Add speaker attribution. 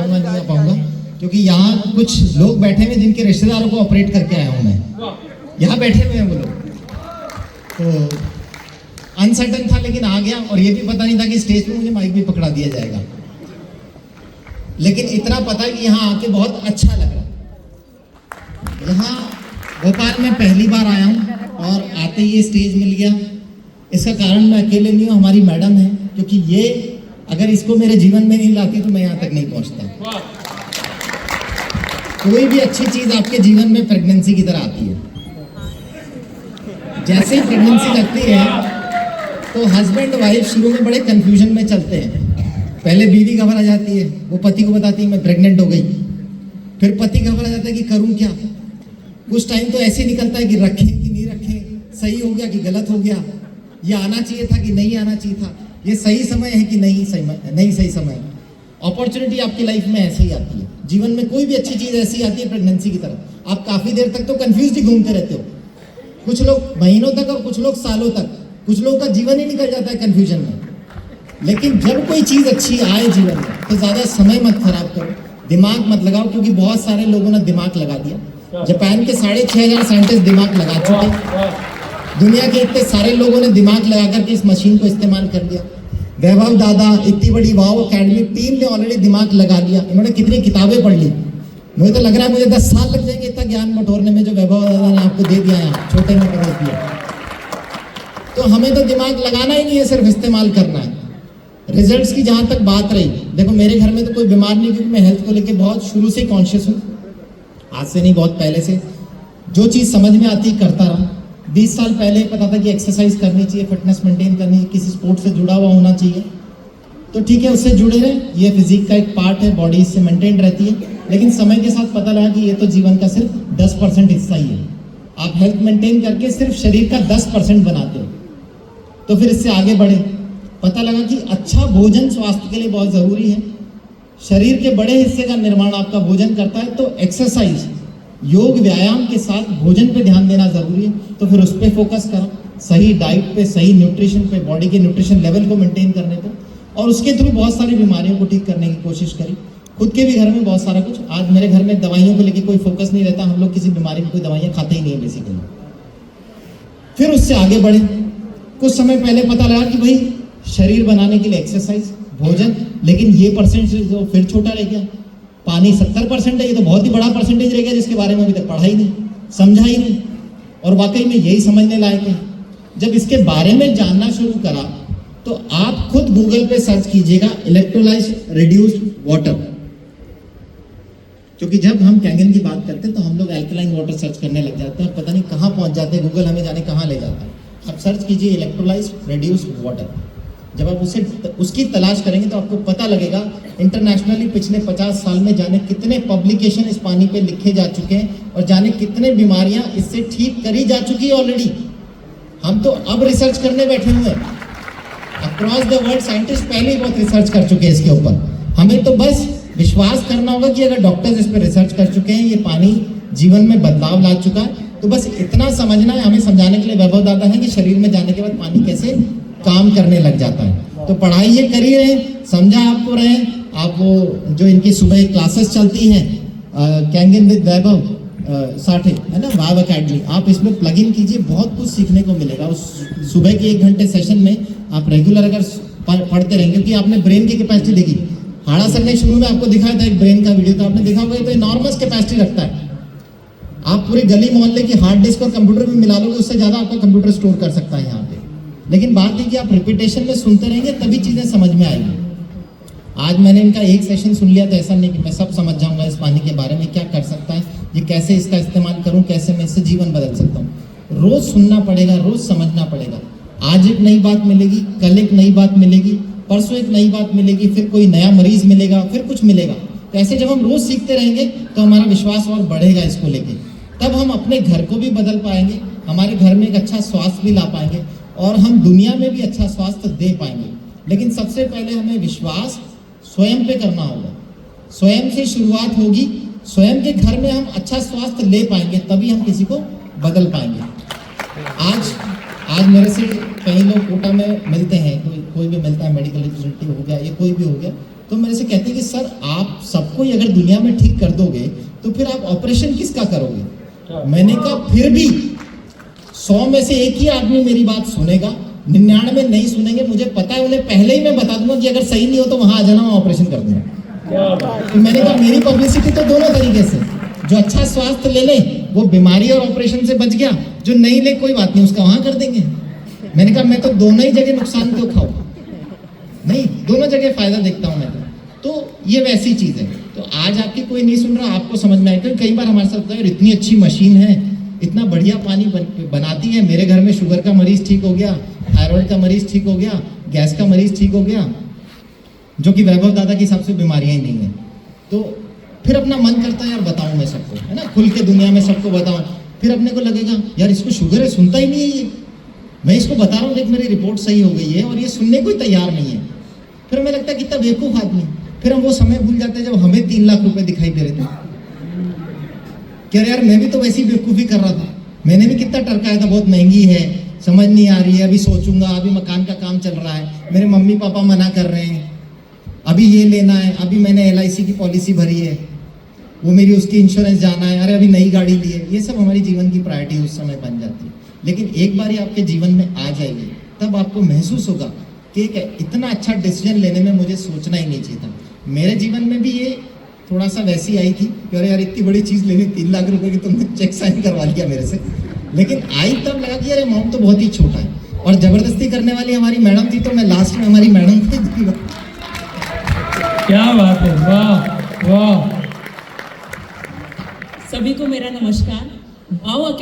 Speaker 1: पाऊंगा नहीं आ पाऊंगा, क्योंकि यहाँ कुछ लोग बैठे हुए जिनके रिश्तेदारों को ऑपरेट करके आया हूँ मैं, यहाँ बैठे हुए हैं वो लोग। तो अनसर्टन था लेकिन आ गया, और ये भी पता नहीं था कि स्टेज पे मुझे माइक भी पकड़ा दिया जाएगा, लेकिन इतना पता है कि यहाँ आके बहुत अच्छा लग रहा। यहाँ भोपाल में पहली बार आया हूँ और आते ही ये स्टेज मिल गया। इसका कारण मैं अकेले नहीं हूँ, हमारी मैडम है, क्योंकि ये अगर इसको मेरे जीवन में नहीं लाती तो मैं यहाँ तक नहीं पहुँचता। कोई भी अच्छी चीज़ आपके जीवन में प्रेगनेंसी की तरह आती है। जैसे ही प्रेगनेंसी लगती है तो हस्बैंड वाइफ शुरू में बड़े कंफ्यूजन में चलते हैं। पहले बीवी घबरा जाती है, वो पति को बताती है मैं प्रेग्नेंट हो गई। फिर पति घबरा जाता है कि करूं क्या। कुछ टाइम तो ऐसे निकलता है कि रखें कि नहीं रखें, सही हो गया कि गलत हो गया, ये आना चाहिए था कि नहीं आना चाहिए था, ये सही समय है कि नहीं सही समय। अपॉर्चुनिटी आपकी लाइफ में ऐसे ही आती है। जीवन में कोई भी अच्छी चीज़ ऐसी आती है प्रेगनेंसी की तरह। आप काफ़ी देर तक तो कंफ्यूज ही घूमते रहते हो, कुछ लोग महीनों तक और कुछ लोग सालों तक, कुछ लोगों का जीवन ही निकल जाता है कंफ्यूजन में। लेकिन जब कोई चीज़ अच्छी आए जीवन में तो ज़्यादा समय मत खराब करो, दिमाग मत लगाओ, क्योंकि बहुत सारे लोगों ने दिमाग लगा दिया। जापान के 6,500 साइंटिस्ट दिमाग लगा चुके। दुनिया के इतने सारे लोगों ने दिमाग लगा करके इस मशीन को इस्तेमाल कर लिया। वैभव दादा, इतनी बड़ी वाव अकेडमी टीम ने ऑलरेडी दिमाग लगा लिया। इन्होंने कितनी किताबें पढ़ ली। मुझे तो लग रहा है मुझे 10 साल लग जाएंगे इतना ज्ञान बटोरने में जो वैभव दादा ने आपको दे दिया है, छोटे में पढ़ दिया। तो हमें तो दिमाग लगाना ही नहीं है, सिर्फ इस्तेमाल करना है। रिजल्ट्स की जहाँ तक बात रही, देखो मेरे घर में तो कोई बीमार नहीं, क्योंकि मैं हेल्थ को लेके बहुत शुरू से कॉन्शियस हूँ। आज से नहीं, बहुत पहले से जो चीज़ समझ में आती करता रहा। 20 साल पहले पता था कि एक्सरसाइज करनी चाहिए, फिटनेस मेंटेन करनी है, किसी स्पोर्ट से जुड़ा हुआ होना चाहिए, तो ठीक है उससे जुड़े रहे, ये फिजिक का एक पार्ट है, बॉडी इससे मेंटेन रहती है। लेकिन समय के साथ पता लगा कि ये तो जीवन का सिर्फ 10% हिस्सा ही है। आप हेल्थ मेंटेन करके सिर्फ शरीर का 10% बनाते हो, तो फिर इससे आगे बढ़े। पता लगा कि अच्छा भोजन स्वास्थ्य के लिए बहुत ज़रूरी है। शरीर के बड़े हिस्से का निर्माण आपका भोजन करता है, तो एक्सरसाइज, योग, व्यायाम के साथ भोजन पे ध्यान देना ज़रूरी है। तो फिर उस पर फोकस करा, सही डाइट पे, सही न्यूट्रिशन पे, बॉडी के न्यूट्रिशन लेवल को मेंटेन करने पे, और उसके थ्रू बहुत सारी बीमारियों को ठीक करने की कोशिश करी। खुद के भी घर में बहुत सारा कुछ। आज मेरे घर में दवाइयों को लेकर कोई फोकस नहीं रहता, हम लोग किसी बीमारी की कोई दवाइयाँ खाते ही नहीं है बेसिकली। फिर उससे आगे बढ़े। कुछ समय पहले पता लगा कि भाई शरीर बनाने के लिए एक्सरसाइज, भोजन, लेकिन ये परसेंटेज तो फिर छोटा रह गया। पानी 70% है, ये तो बहुत ही बड़ा परसेंटेज रह गया, जिसके बारे में अभी तक पढ़ा ही नहीं, समझा ही नहीं, और वाकई में यही समझने लायक है। जब इसके बारे में जानना शुरू करा तो आप खुद गूगल पे सर्च कीजिएगा इलेक्ट्रोलाइट रिड्यूस्ड वाटर, क्योंकि जब हम कैंगन की बात करते हैं तो हम लोग एल्कलाइन वाटर सर्च करने लग जाते हैं, पता नहीं कहाँ पहुँच जाते हैं, गूगल हमें जाने कहाँ ले जाता है। आप सर्च कीजिए इलेक्ट्रोलाइट रिड्यूस्ड वाटर। जब आप उसकी तलाश करेंगे तो आपको पता लगेगा इंटरनेशनली पिछले 50 साल में जाने कितने पब्लिकेशन इस पानी पे लिखे जा चुके हैं, और जाने कितने बीमारियां इससे ठीक करी जा चुकी है ऑलरेडी। हम तो अब रिसर्च करने बैठे हुए हैं। अक्रॉस द वर्ल्ड साइंटिस्ट पहले ही बहुत रिसर्च कर चुके हैं इसके ऊपर। हमें तो बस विश्वास करना होगा कि अगर डॉक्टर्स इस पर रिसर्च कर चुके हैं, ये पानी जीवन में बदलाव ला चुका है, तो बस इतना समझना है। हमें समझाने के लिए वैभव दादा है कि शरीर में जाने के बाद पानी कैसे काम करने लग जाता है। तो पढ़ाई ये कर ही रहे, समझा आपको रहे। आप वो जो इनकी सुबह क्लासेस चलती हैं कैंगन विद वैभव साठे, है ना, वाव अकेडमी, आप इसमें प्लग इन कीजिए, बहुत कुछ सीखने को मिलेगा। उस सुबह के 1 घंटे सेशन में आप रेगुलर अगर पढ़ते रहेंगे, क्योंकि आपने ब्रेन की कैपेसिटी देखी। हाड़ा सर ने शुरू में आपको दिखाया था एक ब्रेन का वीडियो, तो आपने देखा होगा तो इनॉर्मस कैपेसिटी रखता है। आप पूरी गली मोहल्ले की हार्ड डिस्क और कंप्यूटर में मिला लोगे, उससे ज़्यादा आपका कंप्यूटर स्टोर कर सकता है यहाँ पे। लेकिन बात है कि आप रिपीटेशन में सुनते रहेंगे तभी चीज़ें समझ में आएंगी। आज मैंने इनका एक सेशन सुन लिया, तो ऐसा नहीं कि मैं सब समझ जाऊंगा इस पानी के बारे में, क्या कर सकता है ये, कैसे इसका इस्तेमाल करूं, कैसे मैं इससे जीवन बदल सकता हूं। रोज सुनना पड़ेगा, रोज समझना पड़ेगा। आज एक नई बात मिलेगी, कल एक नई बात मिलेगी, परसों एक नई बात मिलेगी, फिर कोई नया मरीज मिलेगा, फिर कुछ मिलेगा। तो ऐसे जब हम रोज सीखते रहेंगे तो हमारा विश्वास और बढ़ेगा इसको लेके। तब हम अपने घर को भी बदल पाएंगे, हमारे घर में एक अच्छा स्वास्थ्य भी ला पाएंगे, और हम दुनिया में भी अच्छा स्वास्थ्य दे पाएंगे। लेकिन सबसे पहले हमें विश्वास स्वयं पे करना होगा। स्वयं से शुरुआत होगी, स्वयं के घर में हम अच्छा स्वास्थ्य ले पाएंगे, तभी हम किसी को बदल पाएंगे। आज मेरे से कई लोग कोटा में मिलते हैं, कोई भी मिलता है, मेडिकल रिप्रेजेंटेटिव हो गया या कोई भी हो गया, तो मेरे से कहते हैं कि सर आप सबको ही अगर दुनिया में ठीक कर दोगे तो फिर आप ऑपरेशन किसका करोगे? मैंने कहा फिर भी 100 में से एक ही आदमी मेरी बात सुनेगा, 99 नहीं सुनेंगे। मुझे पता है, उन्हें पहले ही मैं बता दूंगा कि अगर सही नहीं हो तो वहां आ जाना, मैं ऑपरेशन कर दूंगा। तो मैंने कहा मेरी पब्लिसिटी तो दोनों तरीके से, जो अच्छा स्वास्थ्य ले ले वो बीमारी और ऑपरेशन से बच गया, जो नहीं ले कोई बात नहीं, उसका वहां कर देंगे। मैंने कहा मैं तो दोनों ही जगह नुकसान क्यों खाऊं, नहीं दोनों जगह फायदा देखता हूं मैं तो ये वैसी चीज है। तो आज आपकी कोई नहीं सुन रहा, आपको समझ में आए, क्योंकि कई बार हमारे साथ होता है इतनी अच्छी मशीन है, इतना बढ़िया पानी बनाती है, मेरे घर में शुगर का मरीज ठीक हो गया, थायराइड का मरीज ठीक हो गया, गैस का मरीज ठीक हो गया, जो कि वैभव दादा के हिसाब से बीमारियां ही नहीं है। तो फिर अपना मन करता है यार बताऊं मैं सबको, है ना, खुल के दुनिया में सबको बताऊं। फिर अपने को लगेगा यार इसको शुगर है, सुनता ही नहीं है ये, मैं इसको बता रहा हूँ देख मेरी रिपोर्ट सही हो गई है, और ये सुनने को ही तैयार नहीं है। फिर हमें लगता है कितना बेवकूफ आदमी। फिर हम वो समय भूल जाते हैं जब हमें 3 लाख रुपए दिखाई दे रहे थे, कह रहे यार मैं भी तो वैसी बेवकूफ़ी कर रहा था, मैंने भी कितना टरकाया था, बहुत महंगी है, समझ नहीं आ रही है, अभी सोचूंगा, अभी मकान का काम चल रहा है, मेरे मम्मी पापा मना कर रहे हैं, अभी ये लेना है, अभी मैंने LIC की पॉलिसी भरी है, वो मेरी उसकी इंश्योरेंस जाना है, अरे अभी नई गाड़ी ली है। ये सब हमारी जीवन की प्रायोरिटी उस समय बन जाती है। लेकिन एक बार ये आपके जीवन में आ जाएगी तब आपको महसूस होगा कि एक इतना अच्छा डिसीजन लेने में मुझे सोचना ही नहीं चाहिए था। मेरे जीवन में भी ये थोड़ा सा वैसी आई थी कि अरे यार इतनी बड़ी चीज़ लेनी, 3 लाख रुपए की, तुमने चेक साइन करवा लिया मेरे से। लेकिन आई तब लगा कि यार अमाउंट तो बहुत ही छोटा है, और ज़बरदस्ती करने वाली हमारी मैडम थी, तो मैं लास्ट में हमारी मैडम को ही।
Speaker 2: क्या बात है, वाह वाह।
Speaker 3: सभी को मेरा नमस्कार। आओ